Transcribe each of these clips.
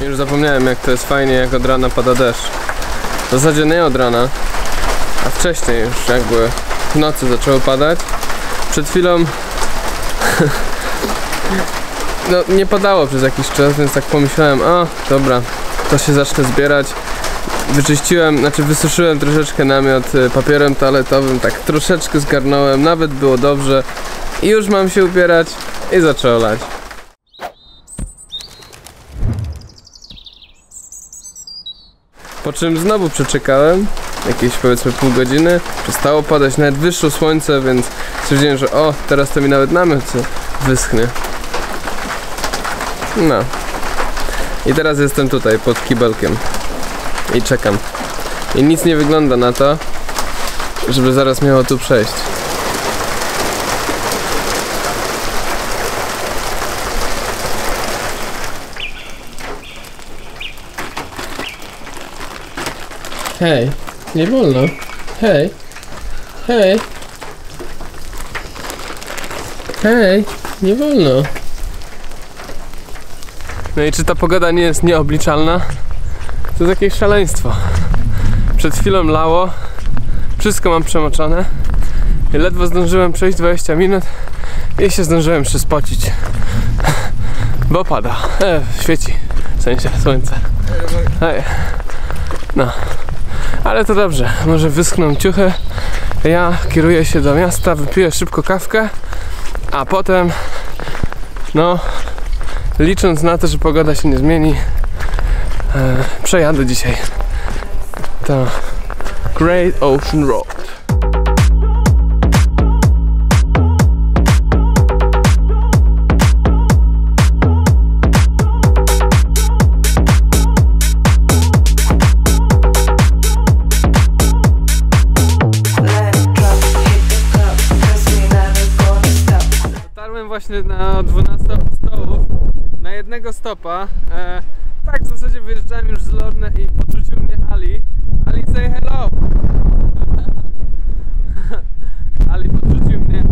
Już zapomniałem, jak to jest fajnie, jak od rana pada deszcz. W zasadzie nie od rana, a wcześniej już jakby w nocy zaczęło padać. Przed chwilą no nie padało przez jakiś czas, więc tak pomyślałem, o dobra, to się zacznę zbierać. Wyczyściłem, znaczy wysuszyłem troszeczkę namiot papierem toaletowym, tak troszeczkę zgarnąłem, nawet było dobrze. I już mam się ubierać i zaczęło lać. Po czym znowu przeczekałem jakieś powiedzmy pół godziny, przestało padać, nawet wyszło słońce, więc stwierdziłem, że o, teraz to mi nawet namiot wyschnie. No. I teraz jestem tutaj pod kibelkiem i czekam. I nic nie wygląda na to, żeby zaraz miało tu przejść. Hej, nie wolno. Hej. Hej. Hej, nie wolno. No i czy ta pogoda nie jest nieobliczalna? To jest jakieś szaleństwo. Przed chwilą lało. Wszystko mam przemoczone. I ledwo zdążyłem przejść 20 minut i się zdążyłem jeszcze spocić. Bo pada. Świeci. W sensie słońce. Hej. No. Ale to dobrze, może wyschną ciuchy. Ja kieruję się do miasta, wypiję szybko kawkę, a potem, no, licząc na to, że pogoda się nie zmieni, przejadę dzisiaj to Great Ocean Road. Właśnie na 12 apostołów, na jednego stopa. Tak w zasadzie wyjeżdżałem już z Lorne i podrzucił mnie Ali. Ali, say hello! Ali podrzucił mnie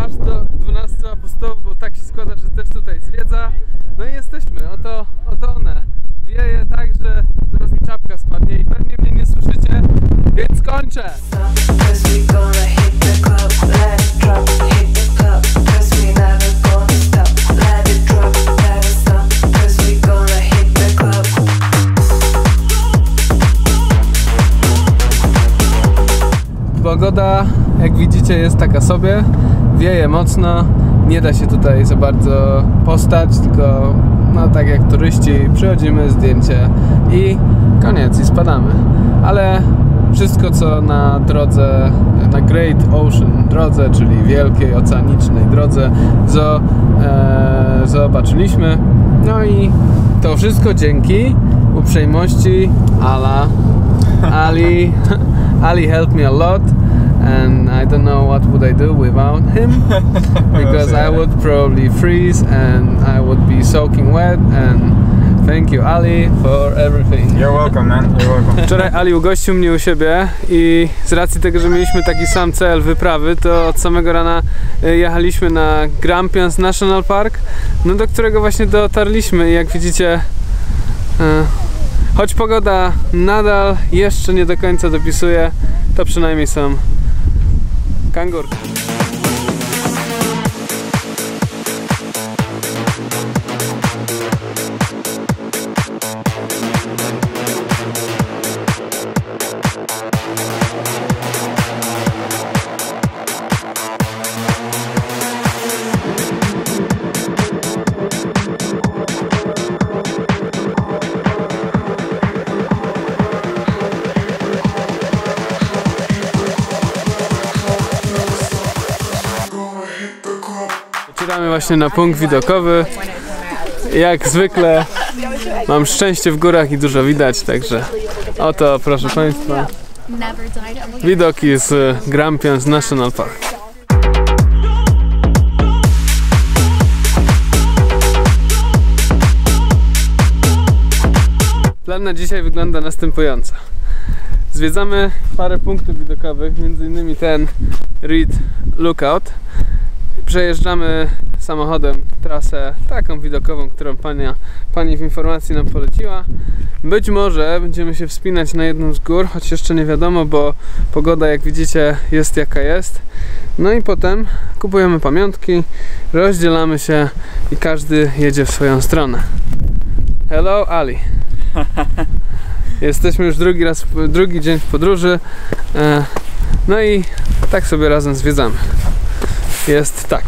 aż do 12 apostołów, bo tak się składa, że też tutaj zwiedza. No i jesteśmy, oto one. Wieje tak, że zaraz mi czapka spadnie i pewnie mnie nie słyszycie, więc kończę! Pogoda, jak widzicie, jest taka sobie, wieje mocno, nie da się tutaj za bardzo postać, tylko no tak jak turyści przychodzimy, zdjęcie i koniec, i spadamy. Ale wszystko co na drodze, na Great Ocean drodze, czyli wielkiej oceanicznej drodze, zobaczyliśmy. No i to wszystko dzięki uprzejmości Ali. Ali helped me a lot, and I don't know what would I do without him, because I would probably freeze and I would be soaking wet. And thank you, Ali, for everything. You're welcome, man. You're welcome. Wczoraj Ali ugościł mnie u siebie i z racji tego, że mieliśmy taki sam cel wyprawy, to od samego rana jechaliśmy na Grampians National Park, no do którego właśnie dotarliśmy i jak widzicie, choć pogoda nadal jeszcze nie do końca dopisuje, to przynajmniej są kangurki. Docieramy właśnie na punkt widokowy. Jak zwykle mam szczęście w górach i dużo widać, także oto, proszę Państwa, widoki z Grampians National Park. Plan na dzisiaj wygląda następująco. Zwiedzamy parę punktów widokowych, m.in. ten Reed Lookout. Przejeżdżamy samochodem trasę taką widokową, którą pani w informacji nam poleciła. Być może będziemy się wspinać na jedną z gór, choć jeszcze nie wiadomo, bo pogoda, jak widzicie, jest jaka jest. No i potem kupujemy pamiątki, rozdzielamy się i każdy jedzie w swoją stronę. Hello, Ali. Jesteśmy już drugi dzień w podróży. No i tak sobie razem zwiedzamy. Jest tak.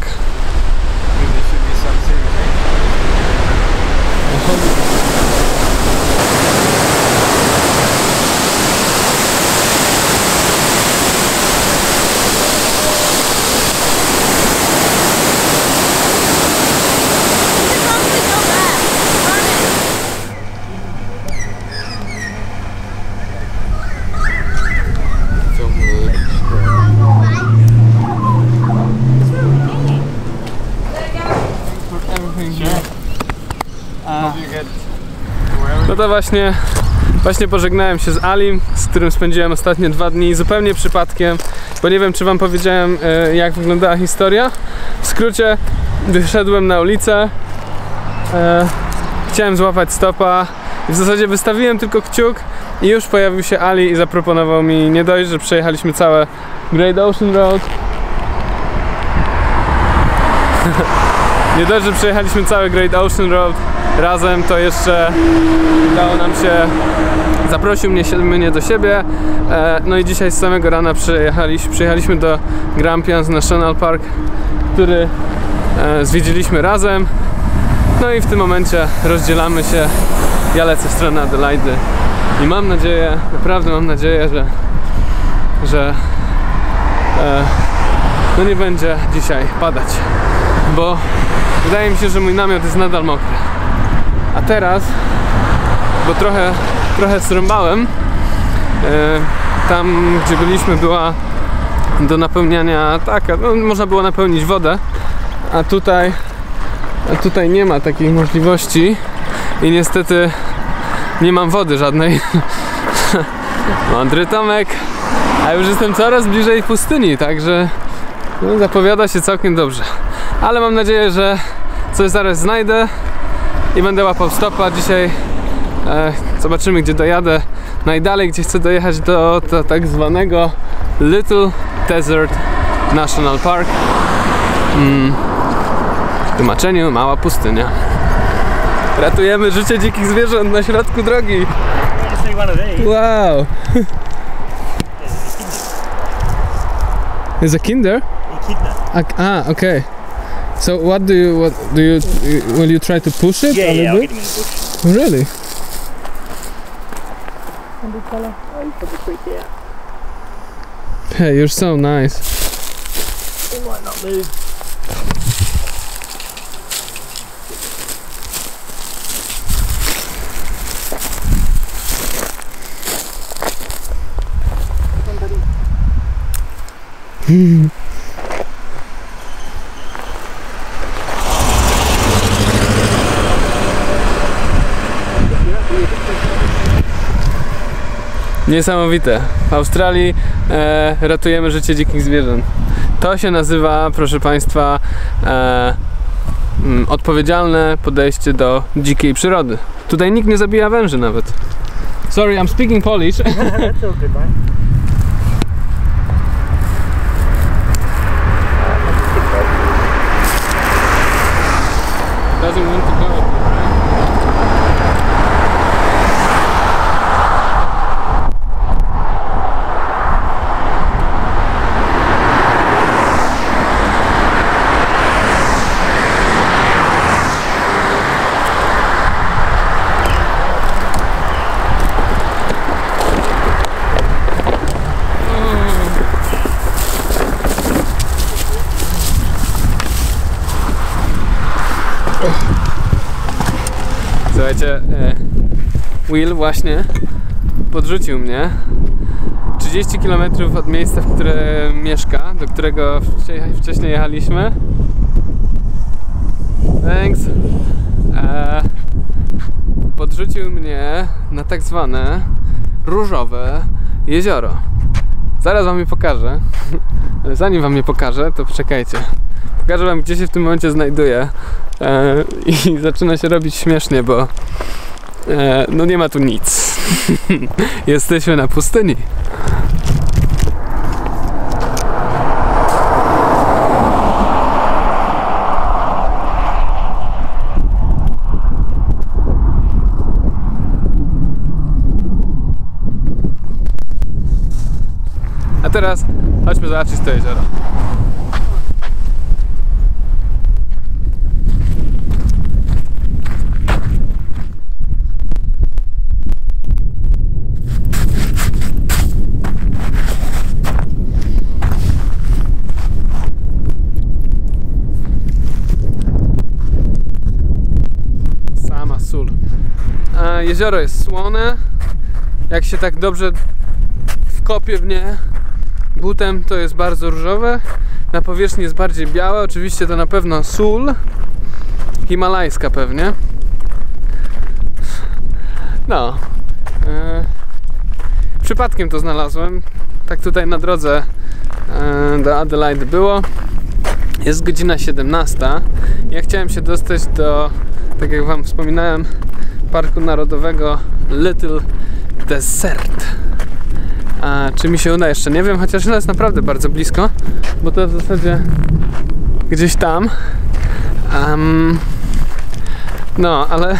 No to właśnie pożegnałem się z Alim, z którym spędziłem ostatnie 2 dni zupełnie przypadkiem, bo nie wiem, czy wam powiedziałem, jak wyglądała historia. W skrócie, wyszedłem na ulicę, chciałem złapać stopa i w zasadzie wystawiłem tylko kciuk i już pojawił się Ali i zaproponował mi, nie dość, że przejechaliśmy całe Great Ocean Road. Nie dość, że przejechaliśmy cały Great Ocean Road razem, to jeszcze udało nam się, zaprosił mnie do siebie. No i dzisiaj z samego rana przyjechaliśmy do Grampians National Park, który zwiedziliśmy razem. No i w tym momencie rozdzielamy się. Ja lecę w stronę Adelaidy i mam nadzieję, naprawdę mam nadzieję, że no nie będzie dzisiaj padać, bo wydaje mi się, że mój namiot jest nadal mokry. A teraz, bo trochę zrąbałem, tam gdzie byliśmy była do napełniania taka, no, można było napełnić wodę, a tutaj nie ma takiej możliwości i niestety nie mam wody żadnej. Mądry Tomek, a już jestem coraz bliżej pustyni, także no, zapowiada się całkiem dobrze. Ale mam nadzieję, że coś zaraz znajdę i będę łapał stopa. Dzisiaj zobaczymy, gdzie dojadę. Najdalej, gdzie chcę dojechać, do tak zwanego Little Desert National Park. W tłumaczeniu mała pustynia. Ratujemy życie dzikich zwierząt na środku drogi. Wow! Is a kinder? Okay. So will you try to push it? Yeah, I'll get him in the bush. Really? Hey, you're so nice. He might not move. Niesamowite. W Australii ratujemy życie dzikich zwierząt. To się nazywa, proszę Państwa, odpowiedzialne podejście do dzikiej przyrody. Tutaj nikt nie zabija węży nawet. Sorry, I'm speaking Polish. That's all good, man. Doesn't want to go. Słuchajcie, Will właśnie podrzucił mnie 30 km od miejsca, w którym mieszka, do którego wcześniej jechaliśmy. Thanks. Podrzucił mnie na tak zwane różowe jezioro. Zaraz wam je pokażę, ale zanim wam je pokażę, to poczekajcie. Pokażę wam, gdzie się w tym momencie znajduję. I zaczyna się robić śmiesznie, bo no nie ma tu nic. Jesteśmy na pustyni. A teraz chodźmy zobaczyć to jezioro. Sama sól. Jezioro jest słone. Jak się tak dobrze wkopie w nie butem, to jest bardzo różowe. Na powierzchni jest bardziej białe. Oczywiście to na pewno sól himalajska pewnie. No przypadkiem to znalazłem. Tak tutaj na drodze do Adelaide było. Jest godzina 17. Ja chciałem się dostać do, tak jak wam wspominałem, Parku Narodowego Little Desert. A czy mi się uda, jeszcze nie wiem, chociaż jest naprawdę bardzo blisko, bo to w zasadzie gdzieś tam. No, ale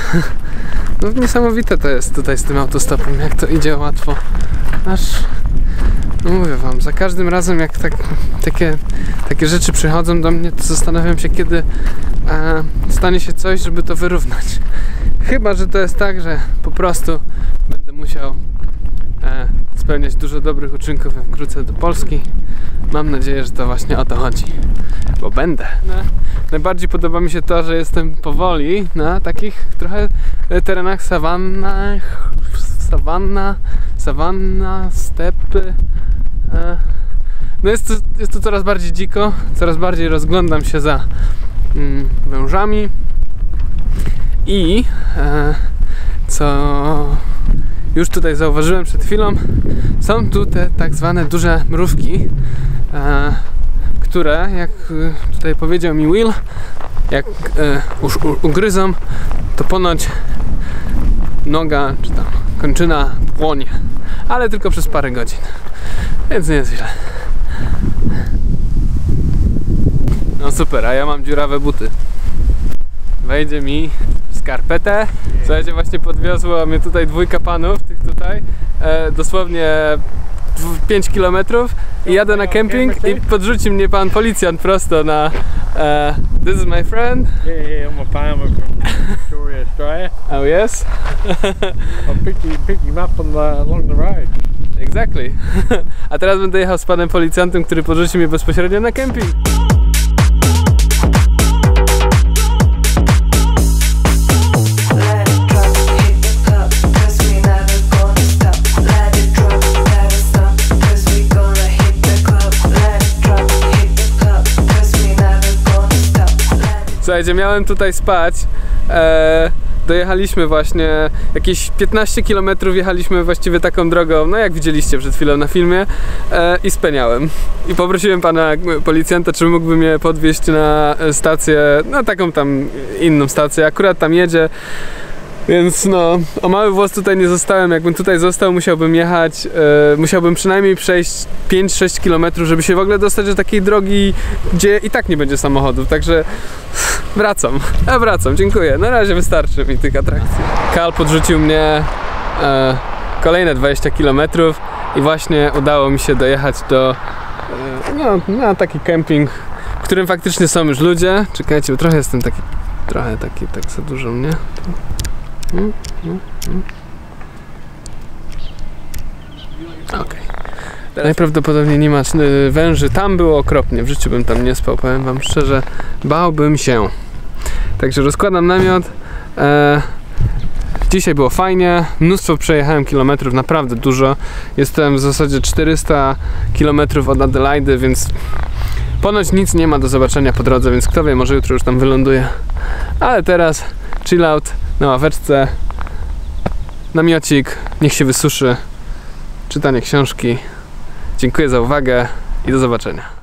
no, niesamowite to jest tutaj z tym autostopem, jak to idzie łatwo. Aż, no mówię wam, za każdym razem jak takie rzeczy przychodzą do mnie, to zastanawiam się, kiedy stanie się coś, żeby to wyrównać. Chyba że to jest tak, że po prostu będę musiał spełniać dużo dobrych uczynków, jak wrócę do Polski. Mam nadzieję, że to właśnie o to chodzi, bo będę. Najbardziej podoba mi się to, że jestem powoli na takich trochę terenach sawanna, stepy. No jest to coraz bardziej dziko, coraz bardziej rozglądam się za wężami i co już tutaj zauważyłem przed chwilą, są tu te tak zwane duże mrówki, które, jak tutaj powiedział mi Will, jak ugryzą, to ponoć noga czy tam kończyna płonie, ale tylko przez parę godzin, więc nie jest źle. No super, a ja mam dziurawe buty. Wejdzie mi w skarpetę. Słuchajcie, właśnie podwiozło mnie tutaj dwójka panów, tych tutaj, dosłownie 5 km i jadę na kemping i podrzuci mnie pan policjant prosto na this is my friend. Yeah, I'm a farmer from Victoria, Australia. Oh yes? I'll pick him up along the road. Exactly. A teraz będę jechał z panem policjantem, który podrzuci mnie bezpośrednio na kemping. Słuchajcie, miałem tutaj spać, dojechaliśmy właśnie jakieś 15 km, jechaliśmy właściwie taką drogą, no jak widzieliście przed chwilą na filmie, i speniałem. I poprosiłem pana policjanta, czy mógłby mnie podwieźć na stację, no taką tam inną stację, akurat tam jedzie. Więc no, o mały włos tutaj nie zostałem. Jakbym tutaj został, musiałbym jechać, musiałbym przynajmniej przejść 5-6 km, żeby się w ogóle dostać do takiej drogi, gdzie i tak nie będzie samochodów, także wracam. Wracam, dziękuję. Na razie wystarczy mi tych atrakcji. Karl podrzucił mnie kolejne 20 km i właśnie udało mi się dojechać do na taki kemping, w którym faktycznie są już ludzie. Czekajcie, bo trochę jestem taki, tak za dużo mnie. Okej. Najprawdopodobniej nie ma węży. Tam było okropnie. W życiu bym tam nie spał, powiem wam szczerze. Bałbym się. Także rozkładam namiot. Dzisiaj było fajnie. Mnóstwo przejechałem kilometrów, naprawdę dużo. Jestem w zasadzie 400 km od Adelaide, więc ponoć nic nie ma do zobaczenia po drodze, więc kto wie, może jutro już tam wyląduję. Ale teraz chill out na ławeczce, namiocik, niech się wysuszy, czytanie książki. Dziękuję za uwagę i do zobaczenia.